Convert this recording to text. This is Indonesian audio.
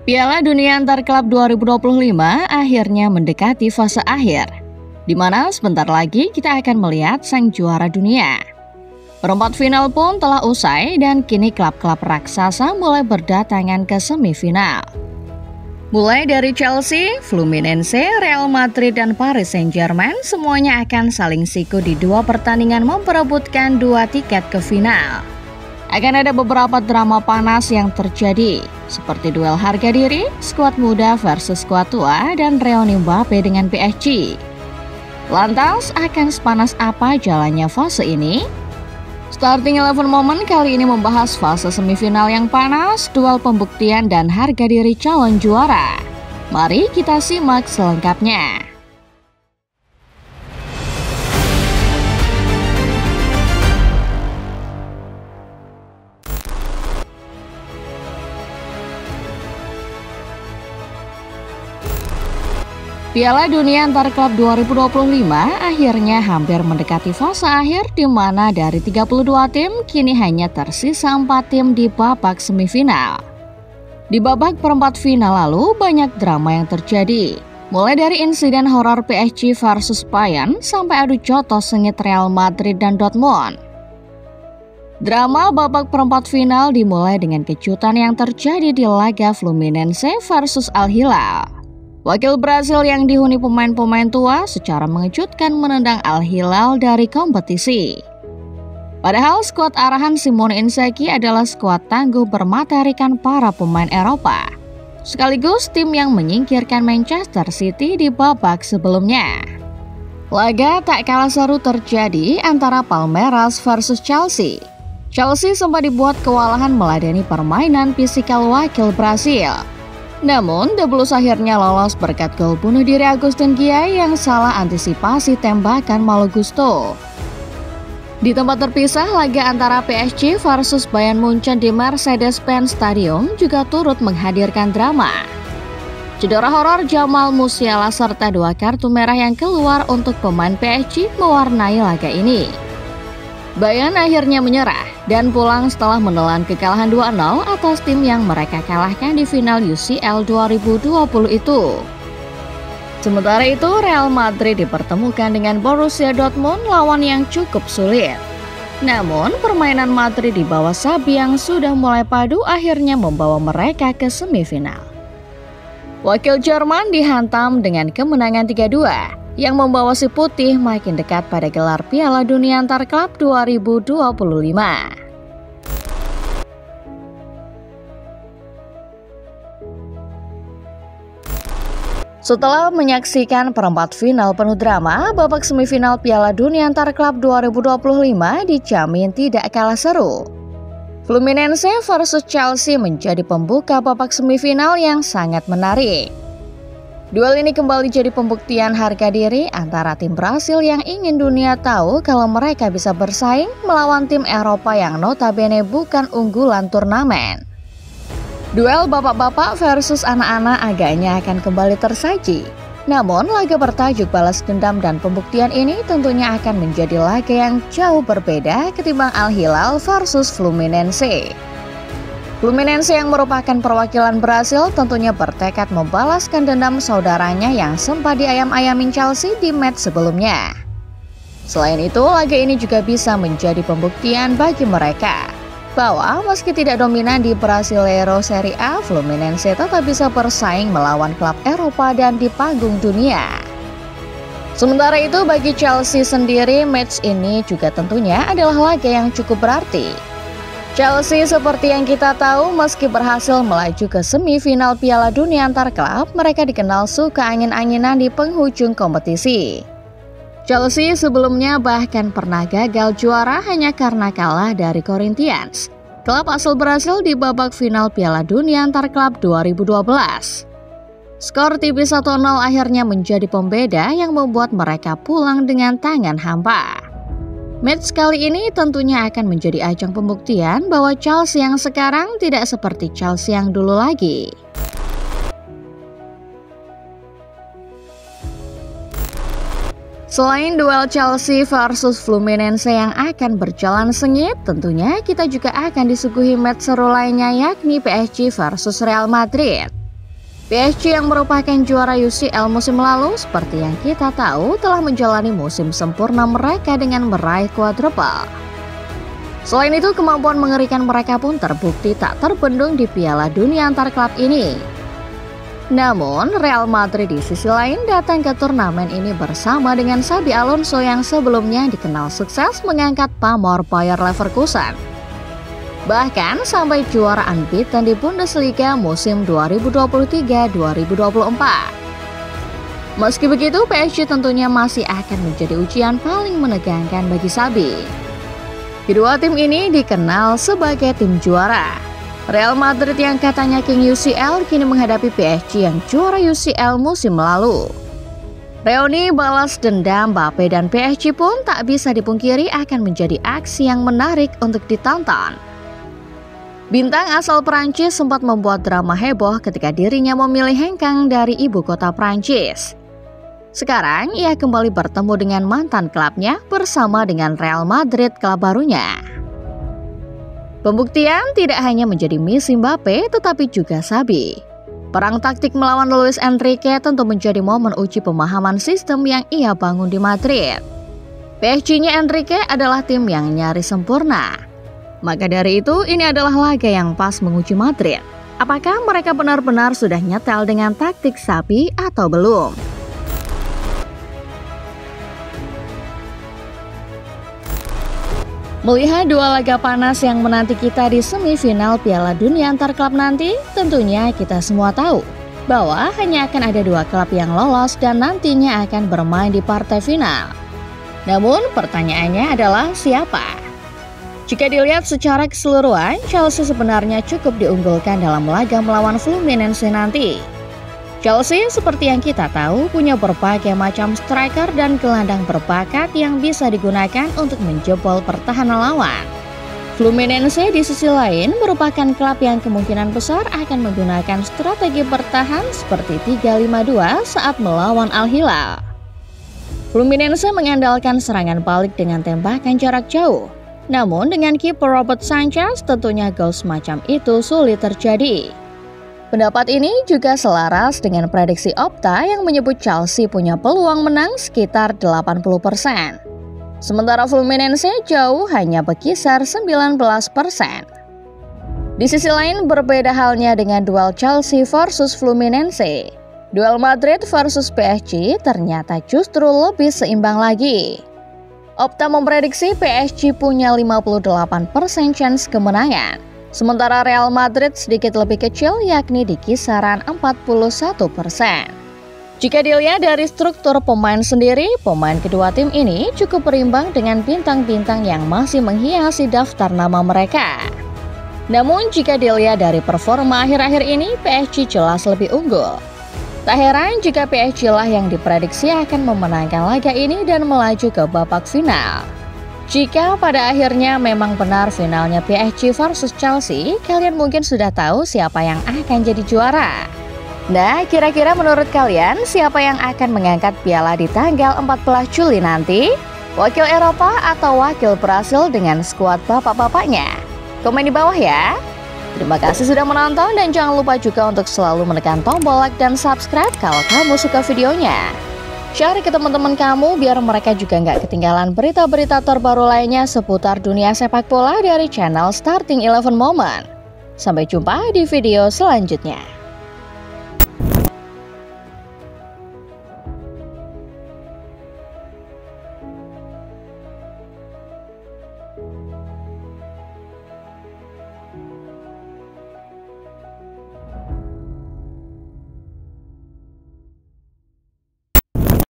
Piala Dunia Antar Klub 2025 akhirnya mendekati fase akhir, di mana sebentar lagi kita akan melihat sang juara dunia. Perempat final pun telah usai dan kini klub-klub raksasa mulai berdatangan ke semifinal. Mulai dari Chelsea, Fluminense, Real Madrid, dan Paris Saint-Germain semuanya akan saling siku di dua pertandingan memperebutkan 2 tiket ke final. Akan ada beberapa drama panas yang terjadi, seperti duel harga diri, skuad muda versus skuad tua, dan reuni Mbappe dengan PSG. Lantas, akan sepanas apa jalannya fase ini? Starting 11 Moment kali ini membahas fase semifinal yang panas, duel pembuktian, dan harga diri calon juara. Mari kita simak selengkapnya. Piala Dunia Antar Klub 2025 akhirnya hampir mendekati fase akhir, di mana dari 32 tim kini hanya tersisa 4 tim di babak semifinal. Di babak perempat final lalu banyak drama yang terjadi, mulai dari insiden horor PSG versus Bayern sampai adu jotos sengit Real Madrid dan Dortmund. Drama babak perempat final dimulai dengan kejutan yang terjadi di laga Fluminense versus Al Hilal. Wakil Brasil yang dihuni pemain-pemain tua secara mengejutkan menendang Al Hilal dari kompetisi. Padahal skuad arahan Simone Inzaghi adalah skuad tangguh bermaterikan para pemain Eropa, sekaligus tim yang menyingkirkan Manchester City di babak sebelumnya. Laga tak kalah seru terjadi antara Palmeiras versus Chelsea. Chelsea sempat dibuat kewalahan meladeni permainan fisikal wakil Brasil. Namun, The Blues akhirnya lolos berkat gol bunuh diri Agustin Guiai yang salah antisipasi tembakan Malo Gusto. Di tempat terpisah, laga antara PSG versus Bayern Munchen di Mercedes-Benz Stadium juga turut menghadirkan drama. Cedera horor Jamal Musiala serta 2 kartu merah yang keluar untuk pemain PSG mewarnai laga ini. Bayern akhirnya menyerah dan pulang setelah menelan kekalahan 2-0 atas tim yang mereka kalahkan di final UCL 2020 itu. Sementara itu, Real Madrid dipertemukan dengan Borussia Dortmund, lawan yang cukup sulit. Namun, permainan Madrid di bawah Xabi yang sudah mulai padu akhirnya membawa mereka ke semifinal. Wakil Jerman dihantam dengan kemenangan 3-2. Yang membawa si putih makin dekat pada gelar Piala Dunia Antar Klub 2025. Setelah menyaksikan perempat final penuh drama, babak semifinal Piala Dunia Antar Klub 2025 dijamin tidak kalah seru. Fluminense versus Chelsea menjadi pembuka babak semifinal yang sangat menarik. Duel ini kembali jadi pembuktian harga diri antara tim Brasil yang ingin dunia tahu kalau mereka bisa bersaing melawan tim Eropa yang notabene bukan unggulan turnamen. Duel bapak-bapak versus anak-anak agaknya akan kembali tersaji. Namun laga bertajuk balas dendam dan pembuktian ini tentunya akan menjadi laga yang jauh berbeda ketimbang Al Hilal versus Fluminense. Fluminense yang merupakan perwakilan Brasil tentunya bertekad membalaskan dendam saudaranya yang sempat diayam-ayamin Chelsea di match sebelumnya. Selain itu, laga ini juga bisa menjadi pembuktian bagi mereka bahwa meski tidak dominan di Brasileiro Serie A, Fluminense tetap bisa bersaing melawan klub Eropa dan di panggung dunia. Sementara itu, bagi Chelsea sendiri, match ini juga tentunya adalah laga yang cukup berarti. Chelsea seperti yang kita tahu, meski berhasil melaju ke semifinal Piala Dunia Antar Klub, mereka dikenal suka angin-anginan di penghujung kompetisi. Chelsea sebelumnya bahkan pernah gagal juara hanya karena kalah dari Corinthians, klub asal Brasil di babak final Piala Dunia Antar Klub 2012. Skor tipis 1-0 akhirnya menjadi pembeda yang membuat mereka pulang dengan tangan hampa. Match kali ini tentunya akan menjadi ajang pembuktian bahwa Chelsea yang sekarang tidak seperti Chelsea yang dulu lagi. Selain duel Chelsea versus Fluminense yang akan berjalan sengit, tentunya kita juga akan disuguhi match seru lainnya yakni PSG versus Real Madrid. PSG yang merupakan juara UCL musim lalu seperti yang kita tahu telah menjalani musim sempurna mereka dengan meraih quadruple. Selain itu, kemampuan mengerikan mereka pun terbukti tak terbendung di Piala Dunia antar klub ini. Namun, Real Madrid di sisi lain datang ke turnamen ini bersama dengan Xabi Alonso yang sebelumnya dikenal sukses mengangkat pamor Bayer Leverkusen. Bahkan sampai juara unbeaten di Bundesliga musim 2023-2024. Meski begitu, PSG tentunya masih akan menjadi ujian paling menegangkan bagi Xabi. Kedua tim ini dikenal sebagai tim juara. Real Madrid yang katanya King UCL kini menghadapi PSG yang juara UCL musim lalu. Reuni balas dendam Mbappe dan PSG pun tak bisa dipungkiri akan menjadi aksi yang menarik untuk ditonton. Bintang asal Prancis sempat membuat drama heboh ketika dirinya memilih hengkang dari ibu kota Prancis. Sekarang ia kembali bertemu dengan mantan klubnya bersama dengan Real Madrid klub barunya. Pembuktian tidak hanya menjadi misi Mbappe tetapi juga Xabi. Perang taktik melawan Luis Enrique tentu menjadi momen uji pemahaman sistem yang ia bangun di Madrid. PSG-nya Enrique adalah tim yang nyaris sempurna. Maka dari itu, ini adalah laga yang pas menguji Madrid. Apakah mereka benar-benar sudah nyetel dengan taktik Xabi atau belum? Melihat dua laga panas yang menanti kita di semifinal Piala Dunia antar klub nanti, tentunya kita semua tahu bahwa hanya akan ada dua klub yang lolos dan nantinya akan bermain di partai final. Namun pertanyaannya adalah siapa? Jika dilihat secara keseluruhan, Chelsea sebenarnya cukup diunggulkan dalam laga melawan Fluminense nanti. Chelsea seperti yang kita tahu punya berbagai macam striker dan gelandang berbakat yang bisa digunakan untuk menjebol pertahanan lawan. Fluminense di sisi lain merupakan klub yang kemungkinan besar akan menggunakan strategi bertahan seperti 3-5-2 saat melawan Al Hilal. Fluminense mengandalkan serangan balik dengan tembakan jarak jauh. Namun dengan kiper Robert Sanchez tentunya gol semacam itu sulit terjadi. Pendapat ini juga selaras dengan prediksi Opta yang menyebut Chelsea punya peluang menang sekitar 80%. Sementara Fluminense jauh hanya berkisar 19%. Di sisi lain berbeda halnya dengan duel Chelsea versus Fluminense. Duel Madrid versus PSG ternyata justru lebih seimbang lagi. Opta memprediksi PSG punya 58% chance kemenangan. Sementara Real Madrid sedikit lebih kecil yakni di kisaran 41%. Jika dilihat dari struktur pemain sendiri, pemain kedua tim ini cukup berimbang dengan bintang-bintang yang masih menghiasi daftar nama mereka. Namun jika dilihat dari performa akhir-akhir ini, PSG jelas lebih unggul. Tak heran jika PSG lah yang diprediksi akan memenangkan laga ini dan melaju ke babak final. Jika pada akhirnya memang benar finalnya PSG versus Chelsea, kalian mungkin sudah tahu siapa yang akan jadi juara. Nah, kira-kira menurut kalian siapa yang akan mengangkat piala di tanggal 14 Juli nanti? Wakil Eropa atau wakil Brasil dengan skuad bapak-bapaknya? Komen di bawah ya. Terima kasih sudah menonton dan jangan lupa juga untuk selalu menekan tombol like dan subscribe kalau kamu suka videonya. Share ke teman-teman kamu biar mereka juga nggak ketinggalan berita-berita terbaru lainnya seputar dunia sepak bola dari channel Starting 11 Moment. Sampai jumpa di video selanjutnya.